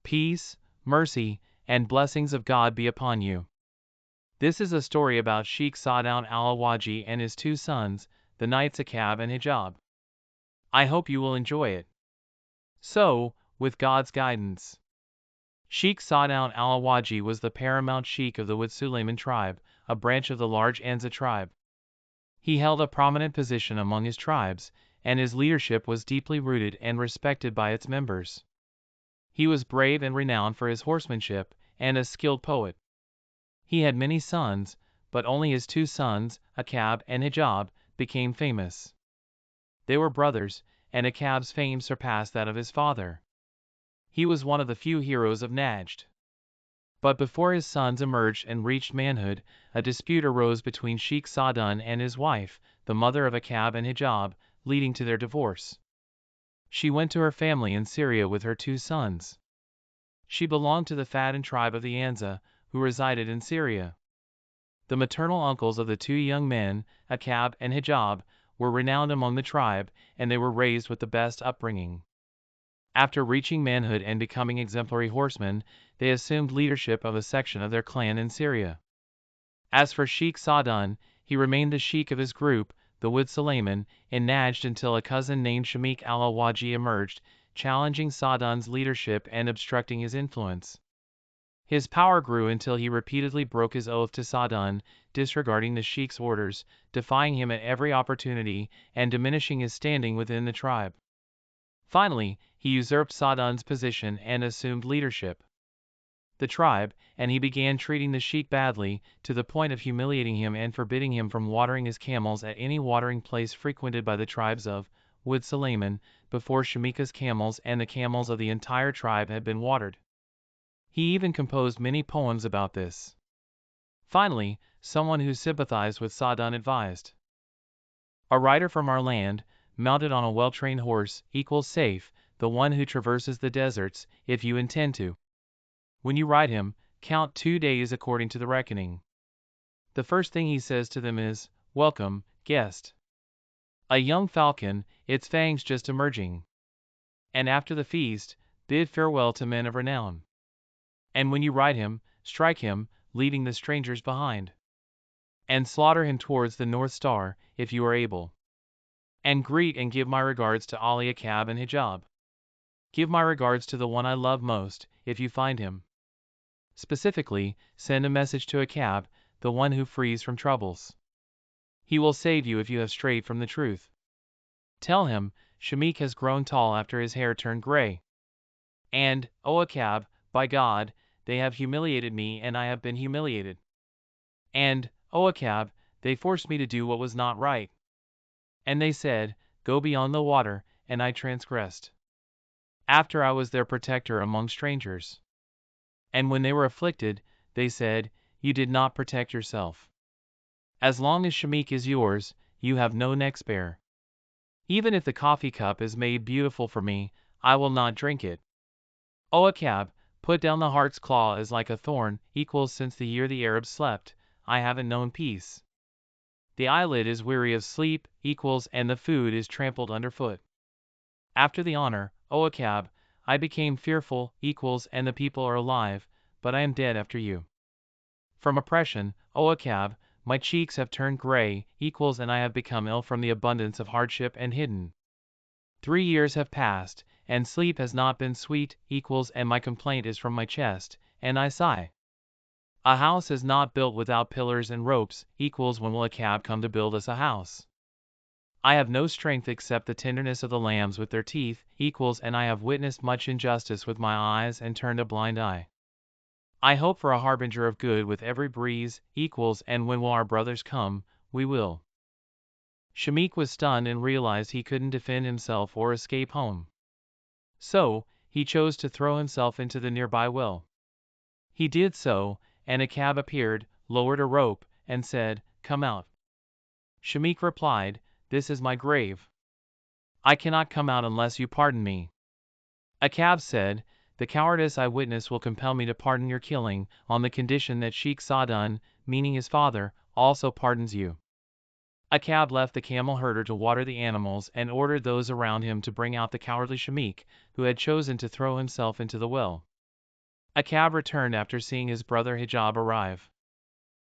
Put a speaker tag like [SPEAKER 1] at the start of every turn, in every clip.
[SPEAKER 1] Peace, mercy, and blessings of God be upon you. This is a story about Sheikh Saadoun Al Awaji and his two sons, the knights Akab and Hijab. I hope you will enjoy it. So, with God's guidance. Sheikh Saadoun Al Awaji was the paramount sheikh of the Wad Sulayman tribe, a branch of the large Anza tribe. He held a prominent position among his tribes, and his leadership was deeply rooted and respected by its members. He was brave and renowned for his horsemanship, and a skilled poet. He had many sons, but only his two sons, Akab and Hijab, became famous. They were brothers, and Akab's fame surpassed that of his father. He was one of the few heroes of Najd. But before his sons emerged and reached manhood, a dispute arose between Sheikh Saadoun and his wife, the mother of Akab and Hijab, leading to their divorce. She went to her family in Syria with her two sons. She belonged to the Faddan tribe of the Anza, who resided in Syria. The maternal uncles of the two young men, Akab and Hijab, were renowned among the tribe, and they were raised with the best upbringing. After reaching manhood and becoming exemplary horsemen, they assumed leadership of a section of their clan in Syria. As for Sheikh Saadoun, he remained the sheikh of his group, the Wad Sulayman, in Najd until a cousin named Shamikh Al Awaji emerged, challenging Saadoun's leadership and obstructing his influence. His power grew until he repeatedly broke his oath to Saadoun, disregarding the sheikh's orders, defying him at every opportunity, and diminishing his standing within the tribe. Finally, he usurped Saadoun's position and assumed leadership. The tribe, and he began treating the sheikh badly, to the point of humiliating him and forbidding him from watering his camels at any watering place frequented by the tribes of Wad Sulayman, before Shamikh's camels and the camels of the entire tribe had been watered. He even composed many poems about this. Finally, someone who sympathized with Saadoun advised. A rider from our land, mounted on a well-trained horse, equals safe, the one who traverses the deserts, if you intend to. When you ride him, count 2 days according to the reckoning. The first thing he says to them is, "Welcome, guest." A young falcon, its fangs just emerging. And after the feast, bid farewell to men of renown. And when you ride him, strike him, leaving the strangers behind. And slaughter him towards the North Star, if you are able. And greet and give my regards to Ali Akab and Hijab. Give my regards to the one I love most, if you find him. Specifically, send a message to Akab, the one who frees from troubles. He will save you if you have strayed from the truth. Tell him, Shamikh has grown tall after his hair turned gray. And, O Akab, by God, they have humiliated me and I have been humiliated. And, O Akab, they forced me to do what was not right. And they said, "Go beyond the water," and I transgressed. After I was their protector among strangers. And when they were afflicted, they said, "You did not protect yourself." As long as Shamikh is yours, you have no neck spare. Even if the coffee cup is made beautiful for me, I will not drink it. O Akab, put down the heart's claw is like a thorn, equals since the year the Arabs slept, I haven't known peace. The eyelid is weary of sleep, equals, and the food is trampled underfoot. After the honor, O Akab, I became fearful, equals, and the people are alive, but I am dead after you. From oppression, O Akab, my cheeks have turned gray, equals, and I have become ill from the abundance of hardship and hidden. 3 years have passed, and sleep has not been sweet, equals, and my complaint is from my chest, and I sigh. A house is not built without pillars and ropes, equals, when will Akab come to build us a house? I have no strength except the tenderness of the lambs with their teeth, equals, and I have witnessed much injustice with my eyes and turned a blind eye. I hope for a harbinger of good with every breeze, equals, and when will our brothers come, we will. Shamikh was stunned and realized he couldn't defend himself or escape home. So, he chose to throw himself into the nearby well. He did so, and Akab appeared, lowered a rope, and said, "Come out." Shamikh replied, "This is my grave. I cannot come out unless you pardon me." Akab said, "The cowardice I witness will compel me to pardon your killing, on the condition that Sheikh Saadoun, meaning his father, also pardons you." Akab left the camel herder to water the animals and ordered those around him to bring out the cowardly Shamikh, who had chosen to throw himself into the well. Achab returned after seeing his brother Hijab arrive.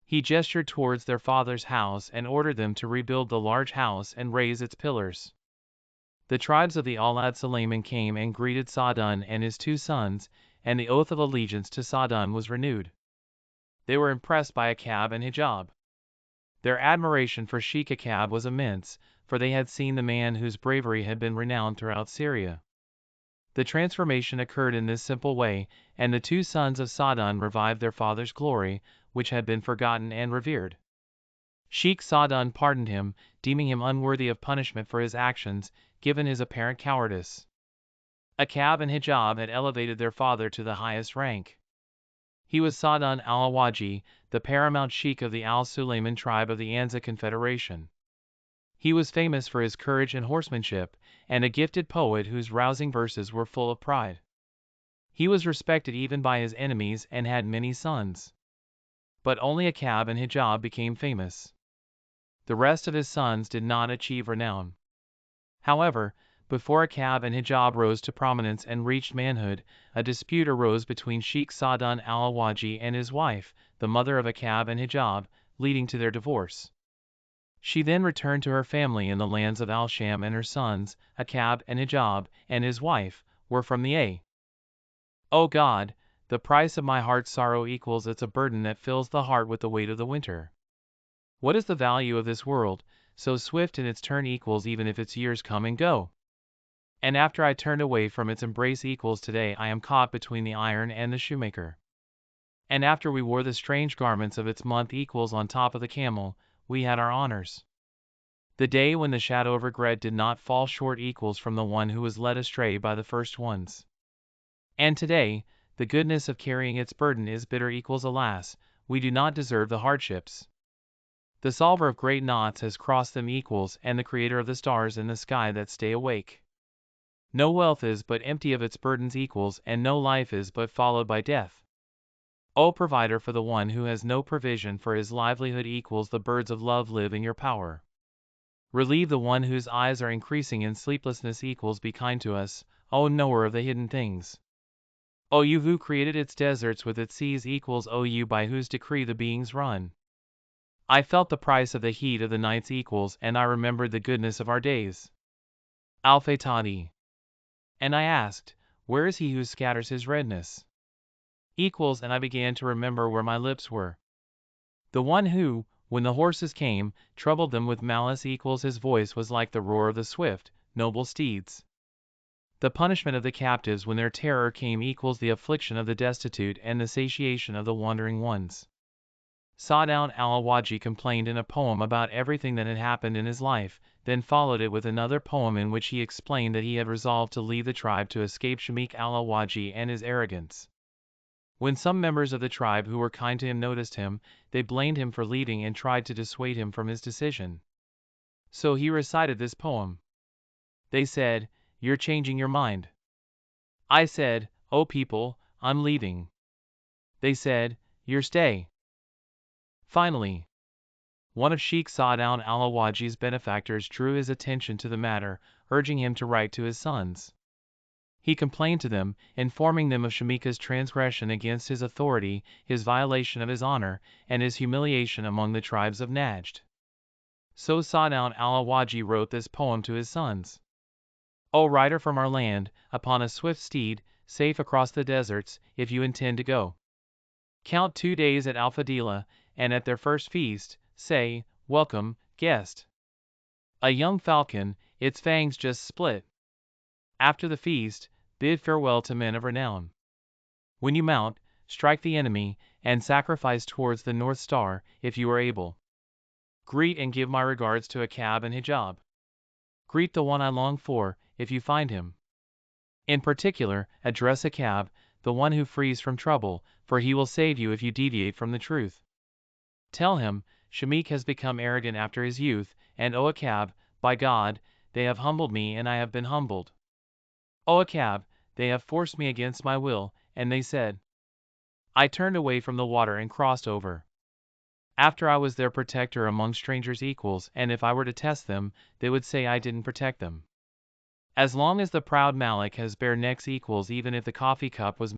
[SPEAKER 1] He gestured towards their father's house and ordered them to rebuild the large house and raise its pillars. The tribes of the Aulad Sulayman came and greeted Saadoun and his 2 sons, and the oath of allegiance to Saadoun was renewed. They were impressed by Achab and Hijab. Their admiration for Sheikh Achab was immense, for they had seen the man whose bravery had been renowned throughout Syria. The transformation occurred in this simple way, and the 2 sons of Saadoun revived their father's glory, which had been forgotten and revered. Sheikh Saadoun pardoned him, deeming him unworthy of punishment for his actions, given his apparent cowardice. Achab and Hijab had elevated their father to the highest rank. He was Saadoun Al Awaji, the paramount sheikh of the Al Sulayman tribe of the Anza Confederation. He was famous for his courage and horsemanship, and a gifted poet whose rousing verses were full of pride. He was respected even by his enemies and had many sons. But only Achab and Hijab became famous. The rest of his sons did not achieve renown. However, before Achab and Hijab rose to prominence and reached manhood, a dispute arose between Sheikh Saadoun Al Awaji and his wife, the mother of Achab and Hijab, leading to their divorce. She then returned to her family in the lands of Al-Sham, and her sons, Achab and Hijab, and his wife, were from the A. O God, the price of my heart's sorrow equals it's a burden that fills the heart with the weight of the winter. What is the value of this world, so swift in its turn equals even if its years come and go? And after I turned away from its embrace equals today I am caught between the iron and the shoemaker. And after we wore the strange garments of its month equals on top of the camel, we had our honors. The day when the shadow of regret did not fall short equals from the one who was led astray by the first ones. And today, the goodness of carrying its burden is bitter equals alas, we do not deserve the hardships. The solver of great knots has crossed them equals and the creator of the stars in the sky that stay awake. No wealth is but empty of its burdens equals and no life is but followed by death. O provider for the one who has no provision for his livelihood equals the birds of love live in your power. Relieve the one whose eyes are increasing in sleeplessness equals be kind to us, O knower of the hidden things. O you who created its deserts with its seas equals O you by whose decree the beings run. I felt the price of the heat of the nights equals and I remembered the goodness of our days. Al-Fatani. And I asked, where is he who scatters his redness? Equals and I began to remember where my lips were. The one who, when the horses came, troubled them with malice equals his voice was like the roar of the swift, noble steeds. The punishment of the captives when their terror came equals the affliction of the destitute and the satiation of the wandering ones. Saadoun Al Awaji complained in a poem about everything that had happened in his life, then followed it with another poem in which he explained that he had resolved to leave the tribe to escape Shamikh Al Awaji and his arrogance. When some members of the tribe who were kind to him noticed him, they blamed him for leaving and tried to dissuade him from his decision. So he recited this poem. They said, "You're changing your mind." I said, "Oh people, I'm leaving." They said, "You're stay." Finally, one of Sheikh Saadoun Al Awaji's benefactors drew his attention to the matter, urging him to write to his sons. He complained to them, informing them of Shamikh's transgression against his authority, his violation of his honor, and his humiliation among the tribes of Najd. So Saadoun Al Awaji wrote this poem to his sons. O rider from our land, upon a swift steed, safe across the deserts, if you intend to go. Count 2 days at Al-Fadila, and at their first feast, say, "Welcome, guest." A young falcon, its fangs just split. After the feast, bid farewell to men of renown. When you mount, strike the enemy, and sacrifice towards the North Star, if you are able. Greet and give my regards to Achab and Hijab. Greet the one I long for, if you find him. In particular, address Achab, the one who frees from trouble, for he will save you if you deviate from the truth. Tell him, Shamikh has become arrogant after his youth, and O Achab, by God, they have humbled me and I have been humbled. O Achab, they have forced me against my will, and they said. I turned away from the water and crossed over. After I was their protector among strangers equals, and if I were to test them, they would say I didn't protect them. As long as the proud Malik has bare necks equals, even if the coffee cup was